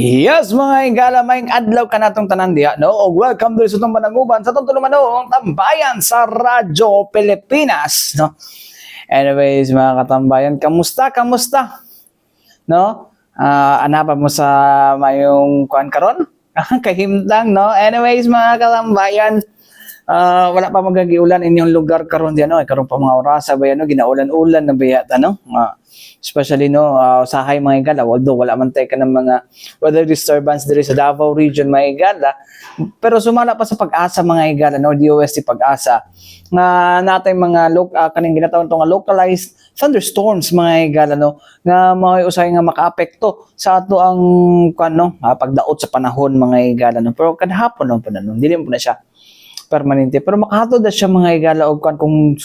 Yes, mga higala, may adlaw ka natong tanan diha, no? O welcome dito sa itong pananguban sa itong tulumanong tambayan sa Radyo Pilipinas, no? Anyways, mga katambayan, kamusta? No? Anapa mo sa mayong kuan karon? Kahimtang, no? Anyways, mga katambayan, wala pa magagiulan inyong lugar karon diyan, no? Karon pa mga oras ba yan, no? Ginaulan-ulan na bayat, no? Especially no usahay mga higala, although wala man tayo ka ng mga weather disturbance diri sa Davao region mga higala, pero sumala pa sa pag-asa mga higala, no, DOST pag-asa nga natay mga kaning ginatawag tong localized thunderstorms mga higala, no, nga mga usahay nga makaapekto sa ato ang pagdaot sa panahon mga higala, no. Pero kadhapon no pa no, dili mo na siya permanente, pero makahatod na siya mga higala og kung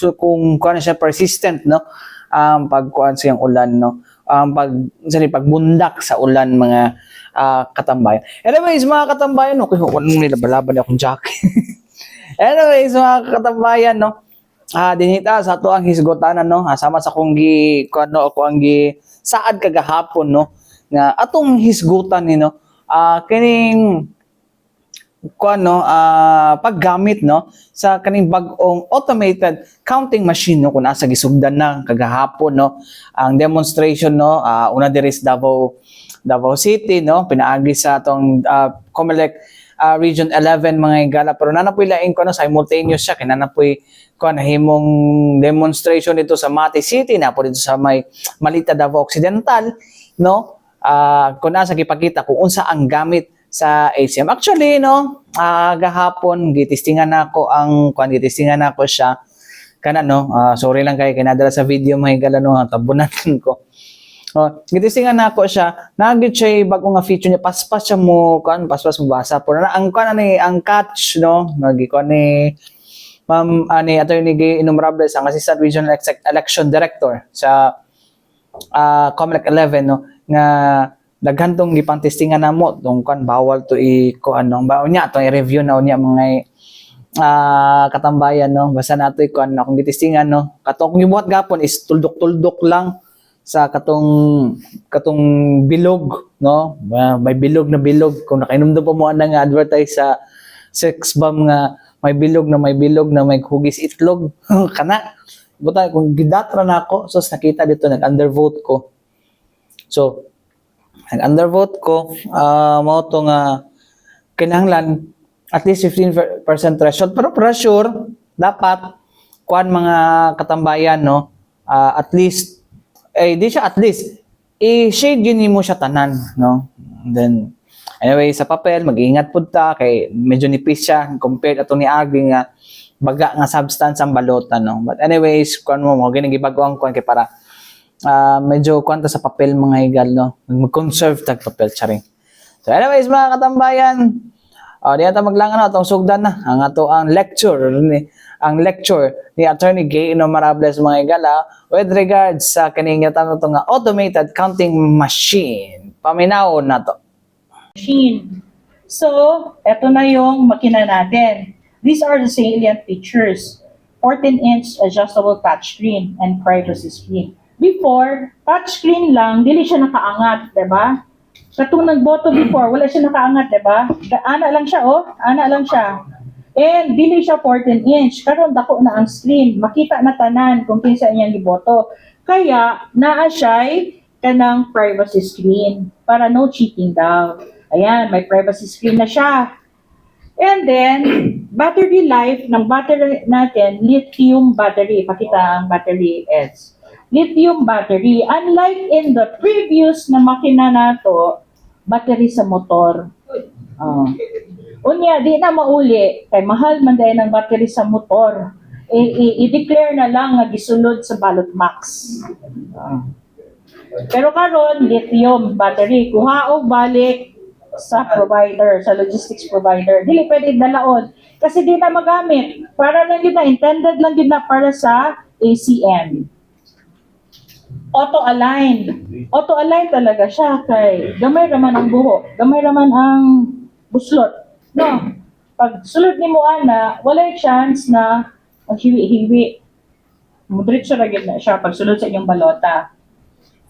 na siya persistent, no, pagkuan siyang ulan, no, pagbundak sa ulan mga katambayan. Anyways mga katambayan, no, kung nilabalaban akong jacket. Anyways mga katambayan, no, dinita sa ato ang hisgotanan, no, sama sa kong saad kagahapon, no, nga atong hisgutan ni, no, kining paggamit, no, sa kaning bag-ong automated counting machine, no, kung nasa gisugdan na kagahapon, no, ang demonstration, no, una diri sa Davao City, no, pinaagi sa atong COMELEC Region 11 mga higala, pero nanapoy laing simultaneous siya, kinanapoy himong demonstration dito sa Mati City, napo dito sa may Malita, Davao Occidental, no, kung nasa gipakita kung unsa ang gamit sa ACM. Actually, no, gahapon gitistingan nako siya kana, no. Sorry lang kay kinadala sa video mga higala, no, tabunan ko. Gitistingan nako siya, nagit siya bago nga feature niya, paspas siya mo paspas mo basa pero ang catch, no, nagikon ni Ma'am Attorney Gay Innombrables, ang Assistant Regional Election Director sa COMELEC 11, no, nga daghan tong gipang-testingan namo tong bawal to i-review na unya mga katambayan, no, basta nato akong gitestingan, no, katong gibuhat gapon is tuldok-tuldok lang sa katong bilog, no, may bilog na bilog, kung nakainom pa mo nga advertise sa sex bomb nga may bilog na may hugis itlog kana buta kung gidatra na ako, so nakita dito nag-undervote ko, so nag-undervote ko, mao to nga kinahanglan at least 15% threshold, pero for sure dapat kuan mga katambayan, no, at least di siya at least i-shade yun mo siya tanan, no. Then anyway, sa papel mag-iingat pud ta kay medyo nipis siya compared ato ni Agi nga baga nga substance ang balota, no. But anyways, kuan mo gini gibago-ang kuan kay para medyo kwanta sa papel mga higal, no, mag-conserve tag papel charing. So anyways mga katambayan, di ata maglangan na atong sugdan na ang ato ang lecture ni Attorney Gay Innombrables mga higala with regards sa kaning tanong to nga automated counting machine. Paminawon na to. Machine. So, eto na yung makina natin. These are the salient features. 14-inch adjustable touchscreen and privacy screen. Before, touchscreen lang, dili siya nakaangat, diba? Katong nagboto before, wala siya nakaangat, diba? Ana lang siya, ana lang siya. And dili siya 14-inch, karon dako na ang screen, makita na tanan kung kinsa iyang giboto. Kaya, naa siya'y kanang privacy screen, para no cheating daw. Ayan, may privacy screen na siya. And then, battery life ng battery natin, lithium battery. Pakita ang battery is lithium battery. Unlike in the previous na makina nato, battery sa motor. Unya, di na mauli, kay mahal man dahil ng battery sa motor. I-declare na lang nga gisulod sa ballot box. Pero karon lithium battery, kuha og balik sa provider, sa logistics provider. Dili pwede dalaon kasi di na magamit. Para lang yun na, intended lang yun na para sa ACM. Auto-align. Auto-align talaga siya kay gamay raman ang buho, gamay raman ang buslot. No, pag sulod ni mo ana, walay chance na maghiwi-hiwi. Diretso ra gyud na siya pag sulod sa inyong balota.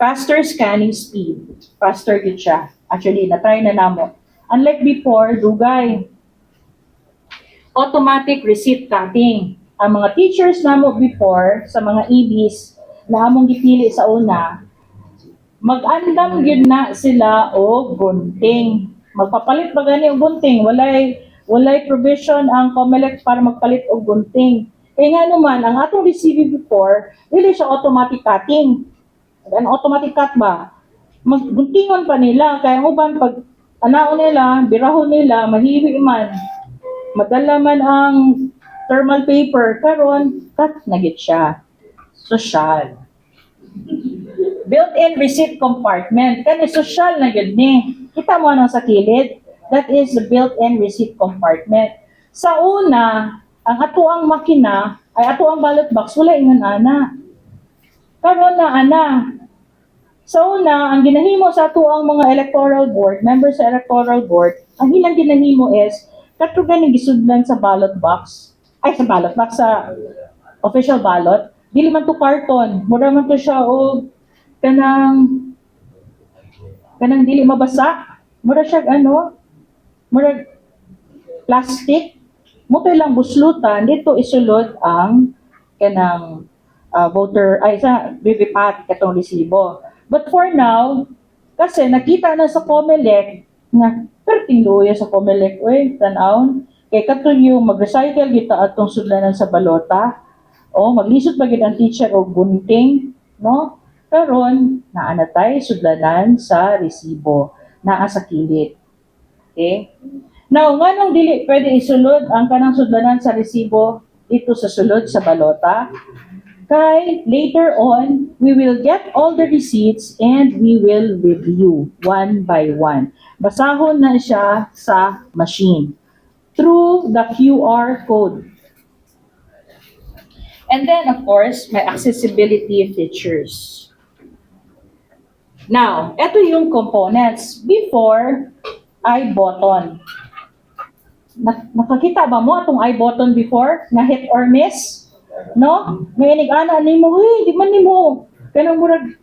Faster scanning speed. Faster gyud siya. Actually, na-try na namo. Unlike before, dugay. Automatic receipt cutting. Ang mga teachers namo before, sa mga EBs, na among gipili sa una, mag-andam gyud na sila o gunting. Magpapalit ba gani og gunting? Walay provision ang COMELEC para magpalit og gunting. Kaya nga naman, ang atong receiving before, dili siya automatic cutting. Ano automatic cut ba? Magguntingon pa nila. Kaya ang uban, pag anaon nila, birahon nila, mahiwi man. Madala man ang thermal paper, karon cut na gid siya. Social. Built-in receipt compartment. Kani social na gid ni. Kita mo ano sa kilid? That is the built-in receipt compartment. Sa una, ang atuang makina, ay atuang ballot box, wala ingon ana. Karon na ana. Sa una, ang ginahimo sa atuang mga electoral board, members sa electoral board, ang ilang ginahimo is, katugan ng gisudlan sa ballot box, sa official ballot, dili man to karton, mura man to siya o kanang dili mabasa, mura siya mura plastic, mo lang buslutan, dito isulod ang kanang sa BVPAT katong resibo. But for now, kasi nakita na sa COMELEC nga perting luya sa COMELEC, tan-aon, kay katunyo mag-recycle kita atong sudlanan sa balota, o maglisod pa gid ang teacher og gunting, no? Karon naa na tay sudlanan sa resibo, naa sa kilid. Okay? Now, nganong dili pwede isulod ang kanang sudlanan sa resibo dito sa sulod sa balota? Kay later on, we will get all the receipts and we will review one by one. Basahon na siya sa machine through the QR code. And then, of course, may accessibility features. Now, ito yung components. Before, I-button. Nakakita ba mo itong I-button before? Na hit or miss? No? Ngayon, ana ni mo, di man ni mo. Kanang murag,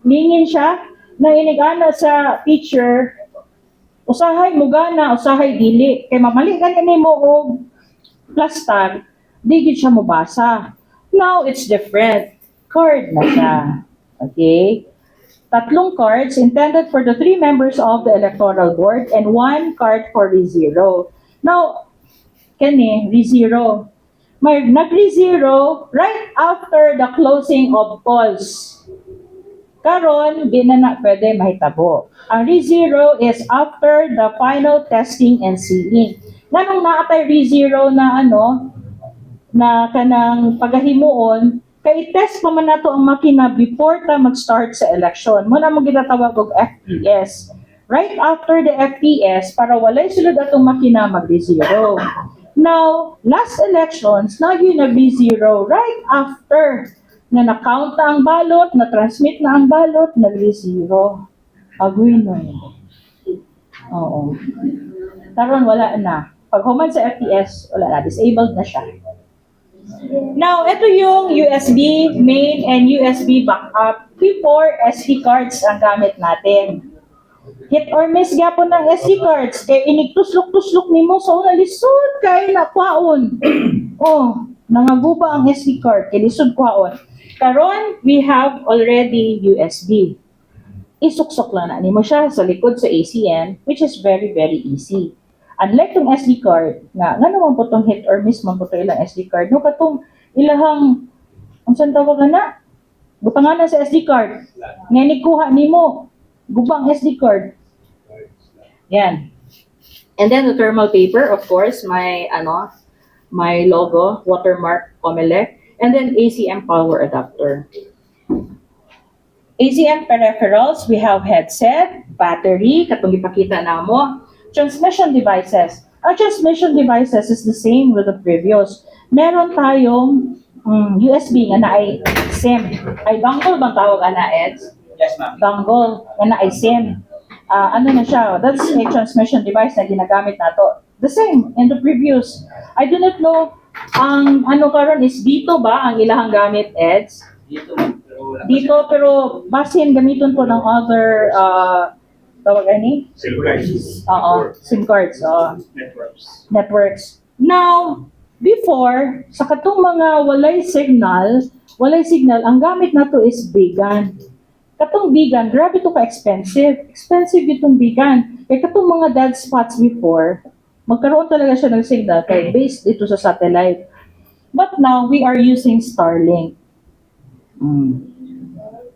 ningin siya. Na inigana sa teacher, usahay mo gana, usahay dili. Kaya mamali ganyan ni mo o plus tag, di gid siya mabasa. Now, it's different. Card na siya. Okay? 3 cards intended for the 3 members of the electoral board and 1 card for re-zero. Now, kani, re-zero. May nag-re-zero right after the closing of polls. Karon, di na na pwede mahitabo. Ang re-zero is after the final testing and sealing. Nganong naatay re-zero na na kanang pagahimuon, kay test pa man nato ang makina before ta mag-start sa election. Muna mo ginatawag og FPS. Right after the FPS, para walay sulod atong makina mag-re-zero. Now, last elections, nagyo nag-re-zero right after na na-count na ang ballot, na-transmit na ang ballot, nag-re-zero. Agoy no. Oo. Karon wala na. Pag human sa FPS, wala na. Disabled na siya. Now, ito yung USB main and USB backup. Before, SD cards ang gamit natin. Hit or miss gyapon ng SD cards. Kaya inigtuslok-tuslok nimo so nalisod kay na kwaon. Oh, nangaguba ang SD card kay lisod kwaon. Karon, we have already USB. Isuksok lang na nimo siya sa likod sa ACN, which is very, very easy. Unlike tong SD card, nga naman po tong hit or miss man po to ilang SD card, no katong ilahang, ang saan tawag na? Butangan na sa SD card. Ngayon kuha nimo, gubang SD card. Yan. And then the thermal paper, of course, my logo, watermark, COMELEC, and then ACM power adapter. ACM peripherals, we have headset, battery, katong ipakita namo. Transmission devices. Our transmission devices is the same with the previous. Meron tayong USB nga na ay SIM. Ay dongle bang tawag ana, Eds? Yes, ma'am. Dongle nga na ay SIM. Ano na siya? That's a transmission device na ginagamit nato. The same in the previous. I do not know ang karon is dito ba ang ilahang gamit, Eds? Dito, ma'am. Pero wala pa Dito pero basin gamiton po ng other Tawag ani? SIM cards. Oo, SIM cards. Oo. Networks. Networks. Now, before, sa katong mga walay signal, ang gamit nato is bigan. Katong bigan, grabe to ka-expensive. Expensive itong bigan. Kaya katong mga dead spots before, magkaroon talaga siya ng signal kaya based dito sa satellite. But now, we are using Starlink.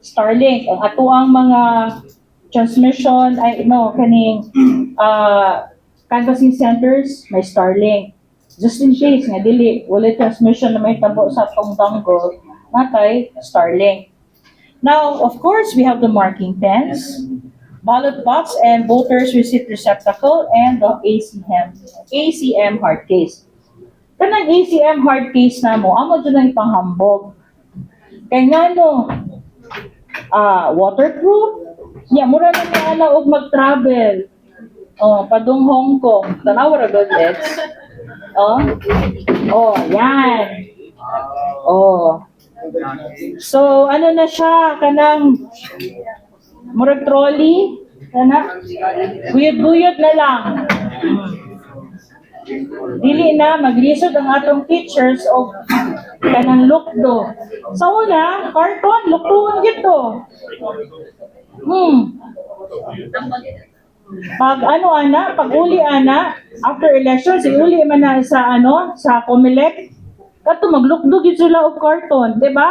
Starlink, ang ato ang mga transmission, kaning canvassing centers, may Starlink. Just in case, nga dili, wala transmission na may tabo sa atong danggol, natay Starlink. Now, of course, we have the marking pens, ballot box, and voters receipt receptacle, and the ACM hard case. Kanang ACM hard case na mo, amo dyan ang ipahambog. Kaya nga no, waterproof, mura na niya na og mag-travel. Padung Hong Kong, tanaw ra gud Eds. Yan. So, ano na siya, kanang murag trolley, buyod-buyod na lang. Dili na, maglisod ang atong teachers o kanang lukdo. Sa una, karton, luktuon gito. Pag uli after elections, iuli man na sa COMELEC, kato maglukdo gid sila og karton, di ba?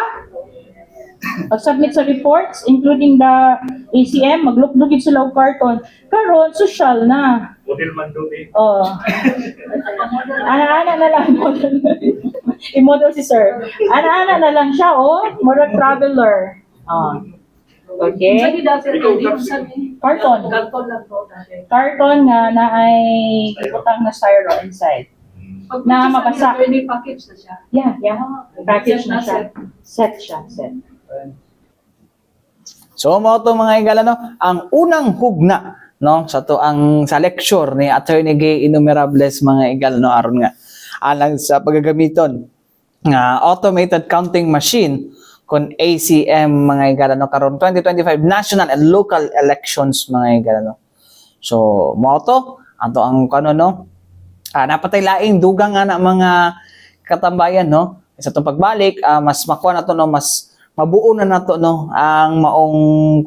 Pag-submit sa reports, including the ACM, maglukdo gid sila og karton. Karon social na. Hotel Mandobi. Ana-ana na lang model. I-model si sir. Ana-ana na lang siya, murag traveler. Okay? Karton. Karton nga na ay ibutang na styro inside. Na mabasa. Pwede package na siya. Yeah. Package na siya. Set siya. So mao to mga igala no, ang unang hugna no sa lecture ni Attorney Gay Innumerables mga igala no aron nga alang sa paggagamiton nga automated counting machine kon ACM mga igala no karon 2025 national and local elections mga igala no. So mao to ato ang napatay laing dugang nga na mga katambayan no sa itong pagbalik mas makuha na to no mas mabuo na nato no ang maong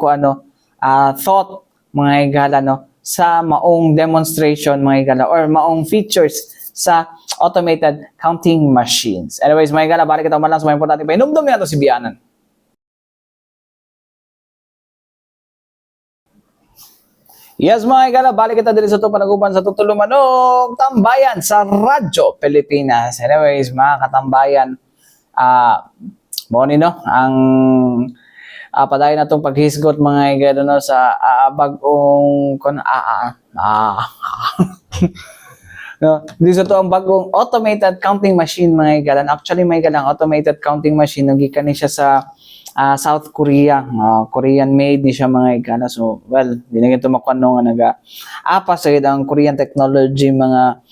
thought mga igala no sa maong demonstration mga igala or maong features sa automated counting machines. Anyways mga igala, balik kita malang sa mga importante pa inumdum niya to si Bianan. Yes mga igala, balik kita dito sa itong panaguban sa tutulumanog tambayan sa Radyo Pilipinas. Anyways mga katambayan, Moni no ang padayon natong paghisgot mga igala no sa bagong no dito to ang bagong automated counting machine mga igala. Actually mga igala, automated counting machine gikan ni siya sa South Korea. Korean made ni siya mga igala. So well, di na gito makuno nga apa sa ang Korean technology mga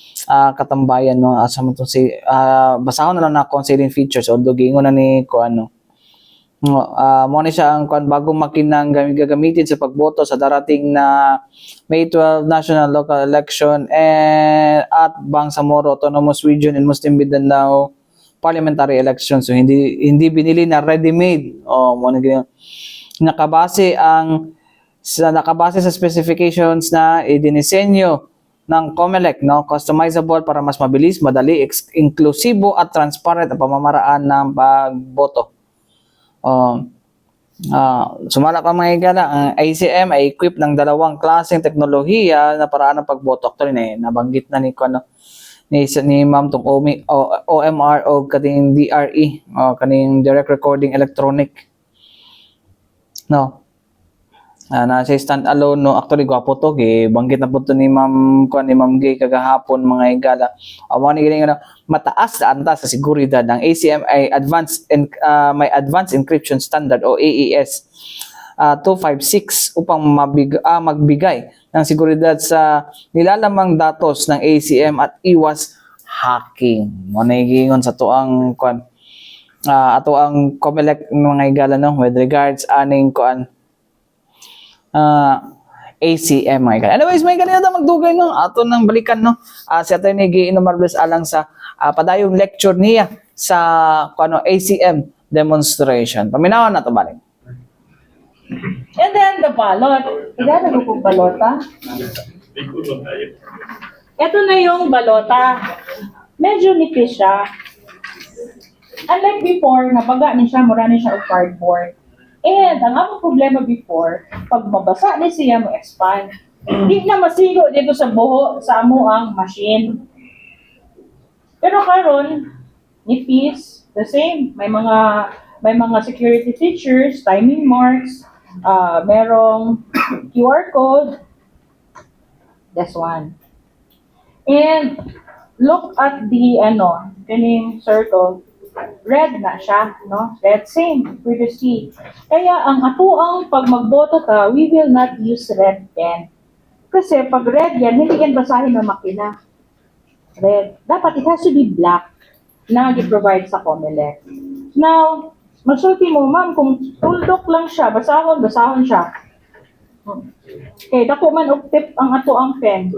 katambayan no asa mo to si basahon na lang na considering features although gingon na ni mo ni siya ang bagong makinang gagamitin sa pagboto sa darating na May 12 national local election at Bangsamoro Autonomous Region in Muslim Mindanao parliamentary election. So hindi binili na ready-made. Mo ni nakabase sa specifications na idinisenyo ng COMELEC, no? Customizable para mas mabilis, madali, inklusibo at transparent ang pamamaraan ng pagboto. Sumala ka mga igala, ang ACM ay equipped ng dalawang klaseng teknolohiya na paraan ng pagboto. Actually, nabanggit na ni Ma'am tong OMR o kaning DRE, kaning direct recording electronic. No. Na sa stand alone no, actually gwapo to banggit na po to ni Ma'am Gay kagahapon mga igala. Amo ni gini mataas na antas sa seguridad ng ACM ay may advanced encryption standard o AES 256 upang magbigay ng seguridad sa nilalamang datos ng ACM at iwas hacking. Mo na gingon sa tuang ato ang COMELEC mga igala no with regards aning ACM mga kaibigan. Anyways, may ganito magdugay no, ato nang balikan no. Si Atty. Gino Marbles alang sa padayong lecture niya sa ACM demonstration. Paminawan na to balik. And then the ballot. Ilan kung balota? Ito na yung balota. Medyo nipis siya. Unlike before, nabaga ni siya, mura ni siya og cardboard. And ang among problema before, pag mabasa ni siya mo expand, di na masigo dito sa buho sa amo ang machine. Pero karon, nipis, the same. May mga security features, timing marks, merong QR code. That's one. And look at the kaning circle. Red na siya, no? Red, same, previously. Kaya ang atuang pag magboto ka, we will not use red pen. Kasi pag red yan, hindi yan basahin ng makina. Red. Dapat it has to be black na i-provide sa COMELEC. Now, magsulti mo, ma'am, kung tuldok lang siya, basahon siya. Okay, dako man og tip ang atuang pen.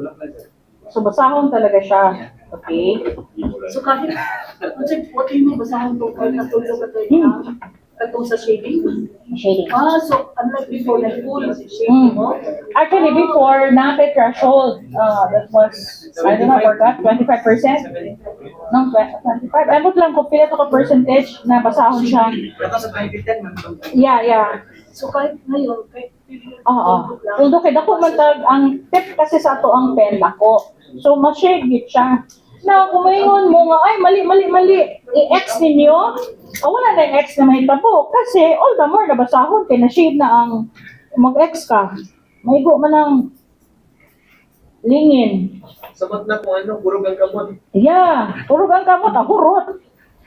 So, basahon talaga siya. Okay? So kahit what yung basahon to pag natulog ka katong sa shading? Shading. So unlike before na full shading mo? Actually, before, natin threshold, that was, I don't know, I forgot, 25%? No, 25. Abot lang kung pila to ka percentage na basahon siya. Yeah. So kahit ngayon, kahit Oo. Although kay dako man tag ang tip kasi sa ato ang pen dako. So ma-shade git siya. Now, kung maingon mo nga, ay, mali, i-X ninyo, wala na yung X na mahitabo. Kasi, all the more, nabasahon, kaya na-shade na ang mag-X ka. Maigo man ang lingin. Samat na kung kurog ang kamot. Yeah, turog ang kamot, hurot.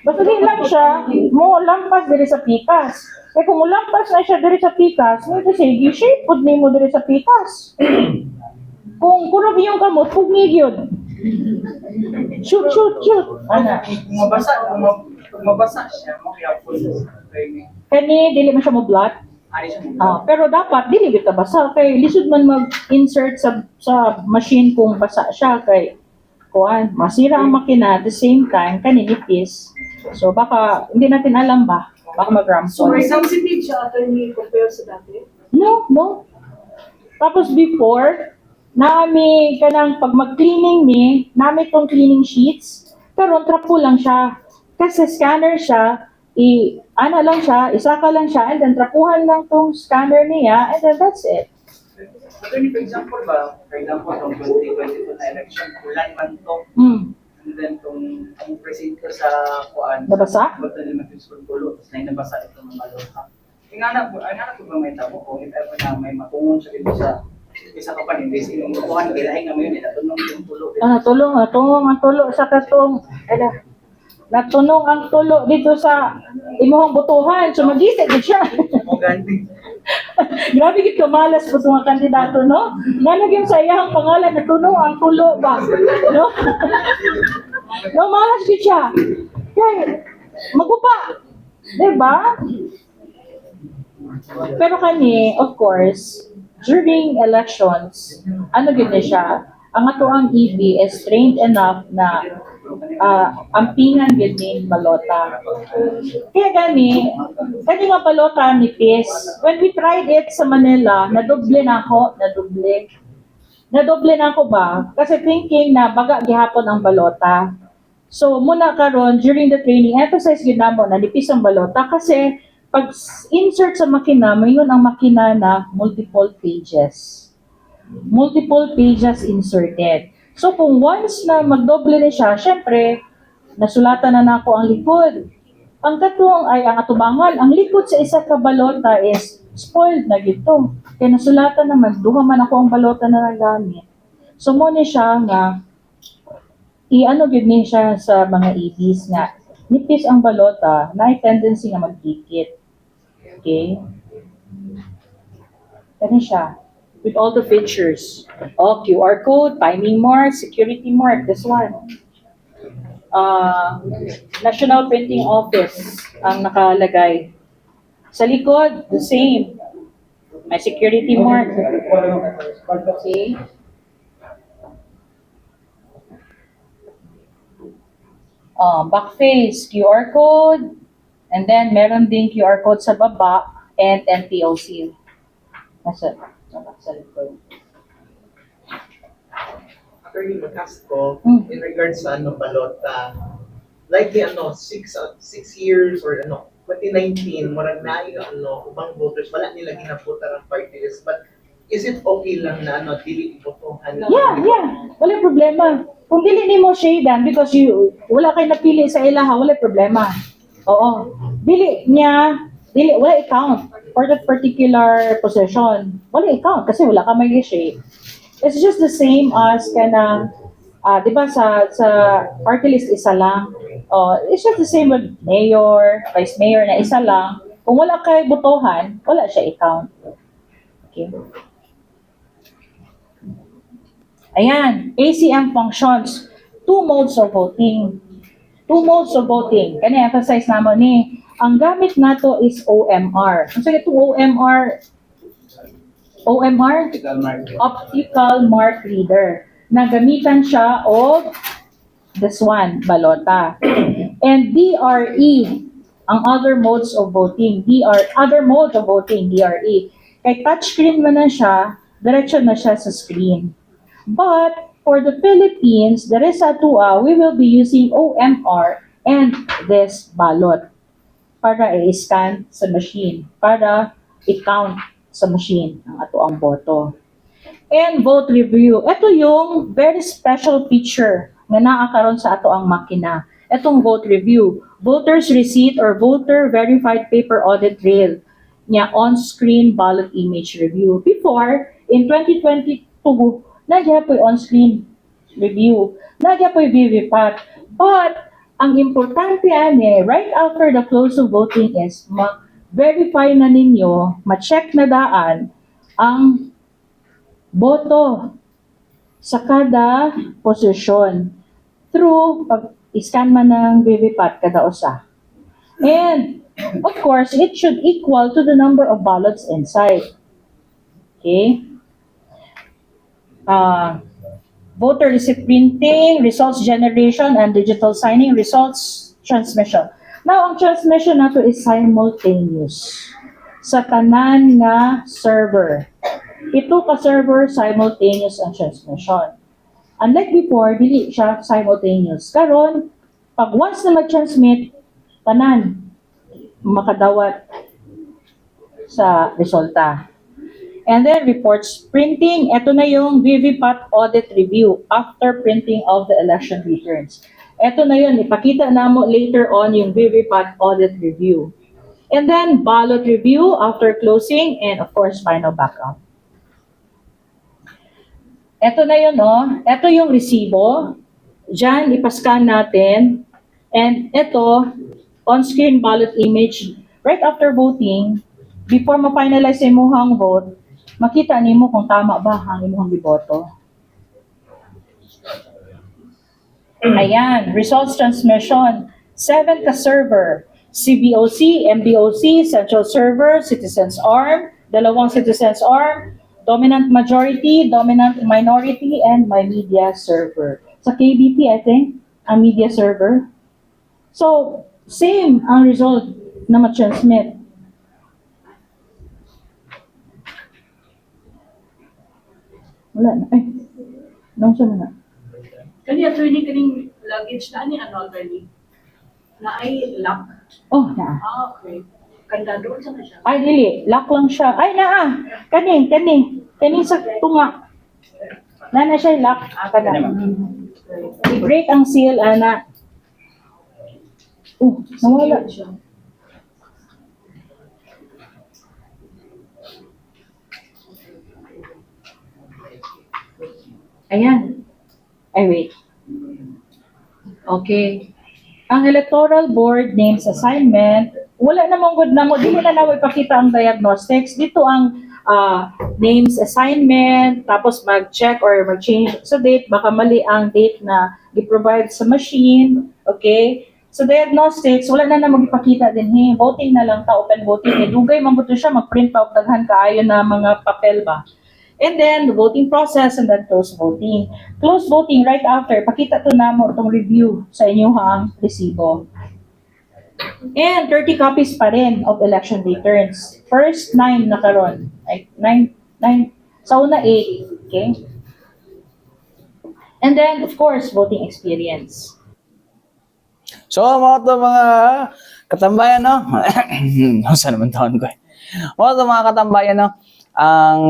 Basta din lang siya, mo lampas diri sa pikas. Kaya kung mo lampas na siya diri sa pikas, mo kasi, i-shape pud nimo diri sa pikas. Kung kurog yung kamot, pugnig yun. Shoot. Ana. Kung mabasa siya, makiyapon sa training. Kani, dili man siya mo blot. Ari siya mo. Pero dapat, dili kita basa. Kay, lisod man mag-insert sa machine kung basa siya. Kay, kuan, masira ang makina at the same time, kaninipis. So, baka, hindi natin alam ba? Baka so mag-rample. sensitive siya attorney compare sa dati? No. Tapos before, nami kanang pag mag-cleaning nami tong cleaning sheets, pero trapo lang siya. Kasi scanner siya, isaka lang siya, and then trapuhan lang tong scanner niya, and then that's it. Attorney, for example, itong 2022 na election, ulan man to, and then ang presinto sa kuan, Nabasa? Bato ni Matthews Contulo, tapos na nabasa itong mga lota. Ingana ko ba may tabo kung if ever na may matungon siya dito sa isa ka pa ni Base yung kuhan gilahin na mo yun natunong yung tulo. Natulong ang tulo sa katong, natunong ang tulo dito sa imuhang butuhan, so mag-isip din siya. Mo ganti. Grabe gid kamalas po mga kandidato, no? Nalagyan sa iyang pangalan na tuno ang tulo ba? No? No, malas gid siya. Kaya, magupa. Diba? Pero kani, of course, during elections, gid na siya, ang ato ang EB is trained enough na ampingan gid ni balota. Kaya kani nga balota ni Pis, when we tried it sa Manila, nadoble na ako ba? Kasi thinking na baga gihapon ang balota. So muna karon during the training, emphasize gid namo na nipis ang balota kasi pag insert sa makina, mayon ang makina na multiple pages inserted. So kung once na magdoble na siya, syempre, nasulatan na nako ang likod. Ang atubangan, ang likod sa isa ka balota is spoiled na gito. Kaya nasulatan naman, duha man ako ang balota na nagamit. So mo ni siya nga, gid ni siya sa mga EBs nga, nipis ang balota, na tendency nga magdikit. Okay? Kani siya. With all the features. QR code, timing mark, security mark, this one. National Printing Office ang nakalagay. Sa likod, the same. May security mark. Okay. Back face, QR code, and then meron ding QR code sa baba and NTOC. Nasa likod. Attorney, mag-ask ko, Mm. in regards sa balota, likely 6 years or 2019, marag na yung ubang voters, wala nila ginaputa ng party list, but is it okay lang na dili ibotohan? Yeah. Wala problema. Kung dili nimo shadean because wala kay napili sa ilaha, wala problema. Oo. Wala i-count for that particular position. Wala i-count kasi wala ka may shade. It's just the same as di ba sa party list isa lang. It's just the same with mayor, vice mayor na isa lang. Kung wala kay botohan, wala siya i-count. Okay. Ayan, ACM functions. 2 modes of voting. 2 modes of voting. Kani emphasize naman ni, ang gamit nato is OMR. Ang sige itong OMR, optical mark reader. Nagamitan siya of this one, balota. And DRE, ang other modes of voting. Other mode of voting, DRE. Kay touchscreen mo na siya, diretso na siya sa screen. But for the Philippines, the Resa 2A, we will be using OMR and this ballot para i-scan sa machine, para i-count sa machine ang ato ang boto. And vote review. Ito yung very special feature na naakaroon sa ato ang makina. Itong vote review. Voter's receipt or voter verified paper audit trail niya on-screen ballot image review. Before, in 2022, nagya po on-screen review. Nagya po VVPAT. But, ang importante right after the close of voting is ma-verify na ninyo, ma-check na daan ang boto sa kada posisyon through pag-scan man ng VVPAT kada usa. And, of course, it should equal to the number of ballots inside. Okay? Voter receipt printing, results generation, and digital signing, results transmission. Now, ang transmission nato is simultaneous sa tanan nga server. Ito ka server, simultaneous ang transmission. Unlike before, dili siya simultaneous. Karon, pag once na mag-transmit, tanan, makadawat sa resulta. And then reports printing, ito na yung VVPAT audit review after printing of the election returns. Ito na yun, ipakita na mo later on yung VVPAT audit review. And then ballot review after closing and of course final backup. Ito na yun, ito yung resibo. Diyan, ipascan natin. And ito, on-screen ballot image right after voting, before ma-finalize yung imuhang vote, makita nimo kung tama ba ang imuhang giboto. Ayan, results transmission. 7 ka server. CBOC, MBOC, Central Server, Citizens Arm, 2 Citizens Arm, Dominant Majority, Dominant Minority, and My Media Server. Sa KBP, I think, ang media server. So, same ang result na ma-transmit. Wala na. Ay, nung siya na. Kani attorney kaning luggage na ni already. Na ay lock. Oh, na. Okay. Kanda doon sa siya. Ay, dili. Lock lang siya. Ay, naa. Kani sa tunga. Na siya lock. Kada. I-break ang seal, ana. Nawala. Ayan. Ay, wait. Okay. Ang electoral board names assignment, wala namang good na mo, di mo na ipakita ang diagnostics. Dito ang names assignment, tapos mag-check or mag-change sa date, baka mali ang date na i-provide sa machine. Okay? So diagnostics, wala na magipakita din voting na lang ta, open voting. Dugay man buto siya, mag-print out daghan kaayo na mga papel ba. And then the voting process and then close voting. Close voting right after, pakita to namo itong review sa inyong resibo. And 30 copies pa rin of election returns. First 9 na karon. Like 9 sa una 8, okay? And then of course voting experience. So, mga katambayan, no? Saan naman taon ko eh. Mga katambayan, no? Ang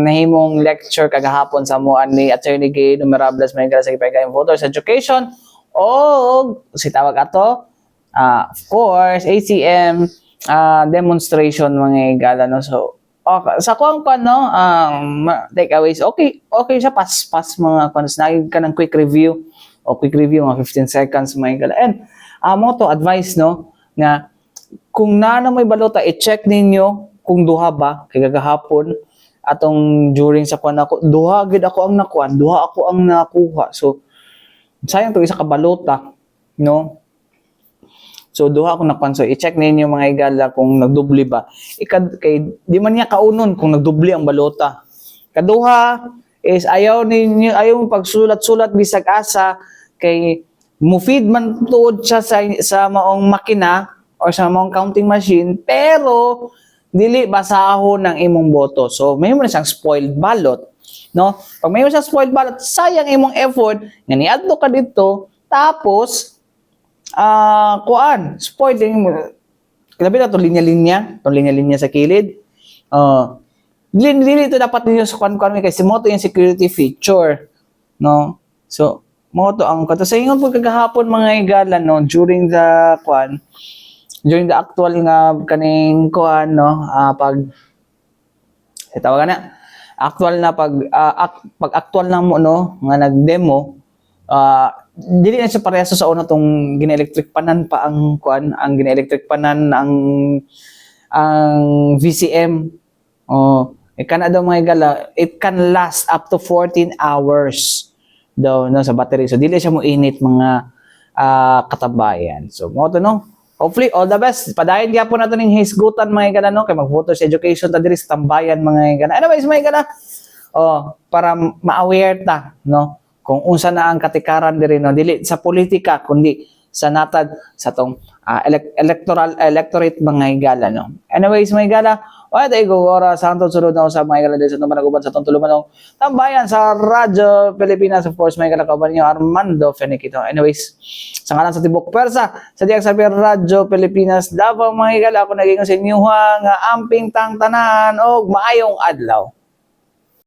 nahimong lecture kagahapon sa muan ni Attorney Gay Numerables Mayngala sa Gipay Voters Education o si tawag ato, of course, ACM demonstration mga igala, no? So, okay, sa kuang pa, no? Takeaways, okay siya, pass mga kans. Naging ka ng quick review, mga 15 seconds mga igala. And, mo to advice, no, nga kung na may balota, i-check ninyo kung duha ba kay gagahapon atong during sa kuan ako, duha gid ako ang nakuan, duha ako ang nakuha. So sayang to isa ka balota, no? So duha ako nakuan. So i-check ninyo mga igala kung nagdubli ba. Kay di man niya kaunon kung nagdubli ang balota. Kaduha is ayaw mo pagsulat-sulat bisag asa kay mo-feed man tuod siya sa maong makina or sa maong counting machine, pero dili basahon ng imong boto. So may mo na siyang spoiled ballot, no? Pag may mo siyang spoiled ballot, sayang imong effort nga niadto ka dito, tapos spoiled din mo. Grabe na to linya-linya sa kilid. Dili ito dapat ninyo sa kuan kasi mo to yung security feature, no? So mo to ang kato sa ingon pagkagahapon mga igala, no, during the actual nga kaning kuan, no, pag tawag na actual na pag actual na mo, no, nga nag-demo, dili na siya pareso sa una tong gine-electric panan pa ang kuan, ang gine-electric panan ang VCM. Kana daw mga igala, it can last up to 14 hours daw, no, sa battery. So dili siya mo init mga katabayan. So mo to, no, hopefully all the best. Padayon gyapon nato ning hisgutan mga igala, no, kay mag-voters education ta diri sa tambayan mga igala. Anyways mga igala, para ma-aware ta, no, kung unsa na ang katikaran diri, no, dili sa politika kundi sa natad sa tong electorate mga igala, no. Anyways mga igala, wala tayo gugora sa antong sulod na usap mga igala dito sa managuban sa itong tulumanong tambayan sa Radyo Pilipinas. Of course, mga igala, kauban niyo Armando Feniquito. Anyways, sa ngalan sa Tibok Persa, sa diyang sabi Radyo Pilipinas, Davao mga igala, ako naging sa inyo nga amping tang tanan o maayong adlaw.